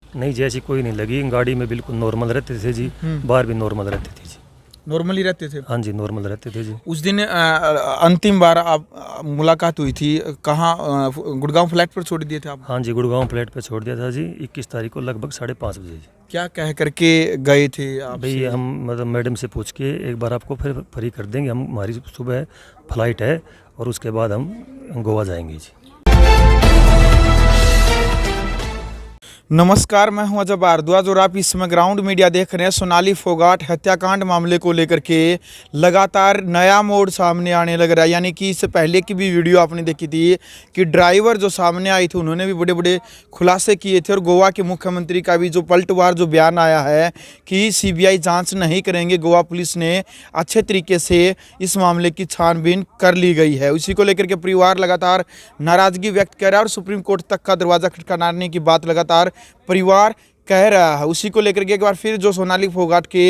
नहीं जी, ऐसी कोई नहीं लगी। गाड़ी में बिल्कुल नॉर्मल रहते थे जी, बाहर भी नॉर्मल रहते थे जी। नॉर्मली रहते थे? हाँ जी, नॉर्मल रहते थे जी। उस दिन अंतिम बार आप मुलाकात हुई थी कहाँ? गुड़गांव फ्लैट पर छोड़ दिए थे आप? हाँ जी, गुड़गांव फ्लैट पे छोड़ दिया था जी 21 तारीख को लगभग 5:30 बजे जी। क्या कह करके गए थे आप? भाई हम मतलब मैडम से पूछ के एक बार आपको फिर फ्री कर देंगे, हम हमारी सुबह फ्लाइट है और उसके बाद हम गोवा जाएंगे जी। नमस्कार, मैं हूं अजय भारद्वाज और आप इस समय ग्राउंड मीडिया देख रहे हैं। सोनाली फोगाट हत्याकांड मामले को लेकर के लगातार नया मोड़ सामने आने लग रहा है। यानी कि इससे पहले की भी वीडियो आपने देखी थी कि ड्राइवर जो सामने आई थी उन्होंने भी बड़े बड़े खुलासे किए थे और गोवा के मुख्यमंत्री का भी जो पलटवार जो बयान आया है कि सीबीआई जाँच नहीं करेंगे, गोवा पुलिस ने अच्छे तरीके से इस मामले की छानबीन कर ली गई है। उसी को लेकर के परिवार लगातार नाराज़गी व्यक्त कर रहा है और सुप्रीम कोर्ट तक का दरवाज़ा खटखटाने की बात लगातार परिवार कह रहा है। उसी को लेकर के एक बार फिर जो सोनाली फोगाट के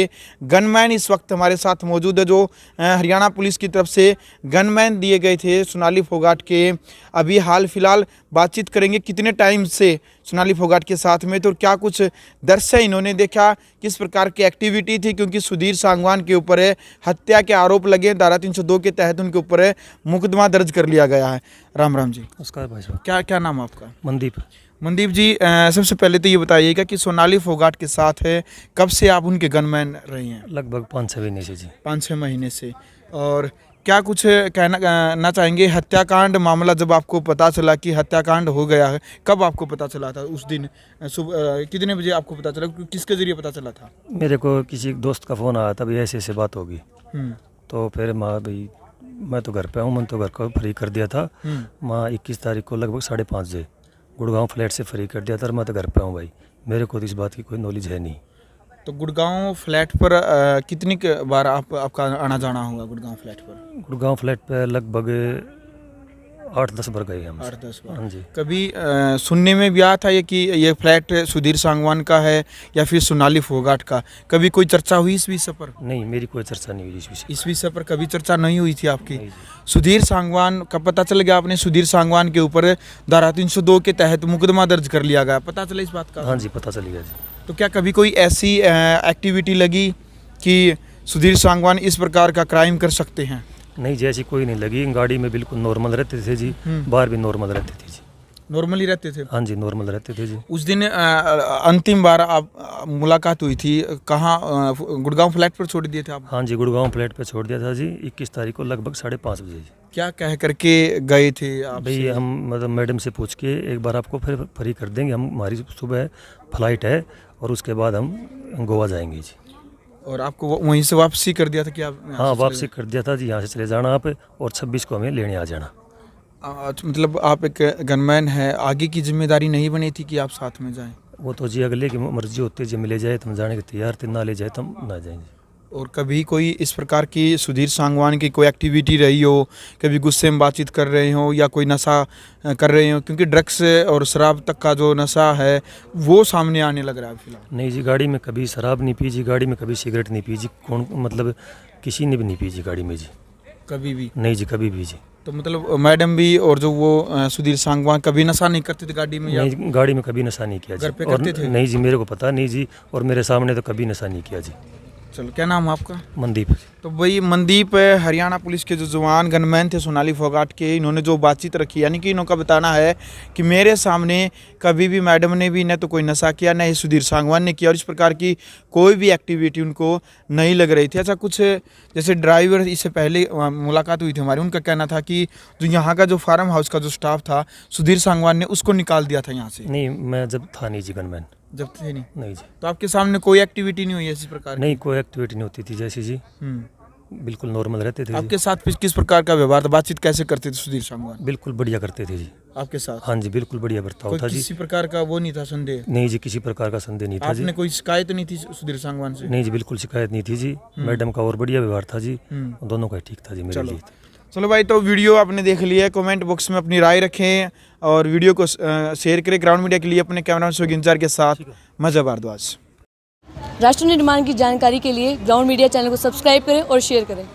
गनमैन इस वक्त हमारे साथ मौजूद है, जो हरियाणा पुलिस की तरफ से गनमैन दिए गए थे सोनाली फोगाट के। अभी हाल फिलहाल बातचीत करेंगे कितने टाइम से सोनाली फोगाट के साथ में थे और क्या कुछ दृश्य इन्होंने देखा, किस प्रकार की एक्टिविटी थी, क्योंकि सुधीर सांगवान के ऊपर हत्या के आरोप लगे, धारा 302 के तहत उनके ऊपर मुकदमा दर्ज कर लिया गया है। राम राम जी। नमस्कार भाई साहब। क्या नाम आपका? मनदीप। मनदीप जी, सबसे पहले तो ये बताइएगा कि सोनाली फोगाट के साथ है कब से आप उनके गनमैन रहे हैं? लगभग 5-6 महीने से जी। 5-6 महीने से। और क्या कुछ कहना चाहेंगे? हत्याकांड मामला जब आपको पता चला कि हत्याकांड हो गया है, कब आपको पता चला था? उस दिन सुबह कितने बजे आपको पता चला? किसके जरिए पता चला था? मेरे को किसी दोस्त का फ़ोन आया था, भाई ऐसे ऐसे बात होगी। तो फिर भाई मैं तो घर पे हूँ, मैंने तो घर को फ्री कर दिया था। 21 तारीख को लगभग 5:30 बजे गुड़गांव फ्लैट से फ्री कर दिया था और मैं तो घर पे हूँ भाई। मेरे को तो इस बात की कोई नॉलेज है नहीं। तो गुड़गांव फ्लैट पर कितनी बार आपका आना जाना होगा गुड़गांव फ्लैट पर? गुड़गांव फ्लैट पे लगभग 8-10 बार गए हम। 8-10 बार। हाँ जी। कभी सुनने में भी आया था ये कि ये फ्लैट सुधीर सांगवान का है या फिर सोनाली फोगाट का? कभी कोई चर्चा हुई इस विषय पर? नहीं, मेरी कोई चर्चा नहीं हुई इस विषय। इस विषय पर कभी चर्चा नहीं हुई थी आपकी? नहीं जी। सुधीर सांगवान का पता चल गया आपने? सुधीर सांगवान के ऊपर धारा 302 के तहत मुकदमा दर्ज कर लिया गया, पता चला इस बात का? हाँ जी, पता चल गया जी। तो क्या कभी कोई ऐसी एक्टिविटी लगी कि सुधीर सांगवान इस प्रकार का क्राइम कर सकते हैं? नहीं जी, ऐसी कोई नहीं लगी। गाड़ी में बिल्कुल नॉर्मल रहते थे जी, बाहर भी नॉर्मल रहते थे जी। नॉर्मली रहते थे? हाँ जी, नॉर्मल रहते थे जी। उस दिन अंतिम बार आप मुलाकात हुई थी कहाँ? गुड़गांव फ्लैट पर छोड़ दिए थे आप? हाँ जी, गुड़गांव फ्लैट पे छोड़ दिया था जी 21 तारीख को लगभग 5:30 बजे जी। क्या कह करके गए थे आप? भाई हम मतलब मैडम से पूछ के एक बार आपको फिर फ्री कर देंगे, हम हमारी सुबह फ्लाइट है और उसके बाद हम गोवा जाएंगे जी। और आपको वहीं से वापसी कर दिया था कि आप? हाँ, वापसी कर दिया था जी, यहाँ से चले जाना आप और 26 को हमें लेने आ जाना। मतलब आप एक गनमैन है, आगे की जिम्मेदारी नहीं बनी थी कि आप साथ में जाएं? वो तो जी अगले की मर्जी होती है, जब मिले जाए तो हम जाने के तैयार थे, ना ले जाए तो हम ना जाएंगे। और कभी कोई इस प्रकार की सुधीर सांगवान की कोई एक्टिविटी रही हो, कभी गुस्से में बातचीत कर रहे हो या कोई नशा कर रहे हो? क्योंकि ड्रग्स और शराब तक का जो नशा है वो सामने आने लग रहा है फिलहाल। नहीं जी, गाड़ी में कभी शराब नहीं पी जी, गाड़ी में कभी सिगरेट नहीं पी जी, कौन मतलब किसी ने भी नहीं पी जी गाड़ी में जी। कभी भी? नहीं जी, कभी भी जी। तो मतलब मैडम भी और जो वो सुधीर सांगवान कभी नशा नहीं करते थे गाड़ी में? नहीं, गाड़ी में कभी नशा नहीं किया जी। घर पे और करते थे? नहीं जी, मेरे को पता नहीं जी, और मेरे सामने तो कभी नशा नहीं किया जी। चलो, क्या नाम है आपका? मनदीप। तो वही मनदीप हरियाणा पुलिस के जो जवान गनमैन थे सोनाली फोगाट के, इन्होंने जो बातचीत रखी, यानी कि इनका बताना है कि मेरे सामने कभी भी मैडम ने भी न तो कोई नशा किया, न ही सुधीर सांगवान ने किया और इस प्रकार की कोई भी एक्टिविटी उनको नहीं लग रही थी। अच्छा, कुछ जैसे ड्राइवर इससे पहले मुलाकात हुई थी हमारी, उनका कहना था कि जो यहाँ का जो फार्म हाउस का जो स्टाफ था सुधीर सांगवान ने उसको निकाल दिया था यहाँ से। नहीं, मैं जब था नहीं जी गनमैन। जब थे नहीं? नहीं जी। तो आपके सामने कोई एक्टिविटी नहीं हुई इस प्रकार की? नहीं, कोई एक्टिविटी नहीं होती थी जैसी जी, बिल्कुल नॉर्मल रहते थे जी। आपके साथ किस प्रकार का व्यवहार था? बातचीत कैसे करते थे सुधीर सांगवान बिल्कुल बढ़िया करते थे जी आपके साथ? हाँ जी, बिल्कुल बढ़िया बर्ताव कोई था जी। किसी प्रकार का वो नहीं था संदेह? नहीं जी, किसी प्रकार का संदेह नहीं था जी। आपने कोई शिकायत नहीं थी सुधीर सांगवान से? नहीं जी, बिल्कुल शिकायत नहीं थी जी। मैडम का और बढ़िया व्यवहार था जी, दोनों का ठीक था जी मेरे लिए। चलो भाई, तो वीडियो आपने देख लिया है, कमेंट बॉक्स में अपनी राय रखें और वीडियो को शेयर करें। ग्राउंड मीडिया के लिए अपने कैमरामैन सुगीन इंचार्ज के साथ मैं अजय भारद्वाज। राष्ट्र निर्माण की जानकारी के लिए ग्राउंड मीडिया चैनल को सब्सक्राइब करें और शेयर करें।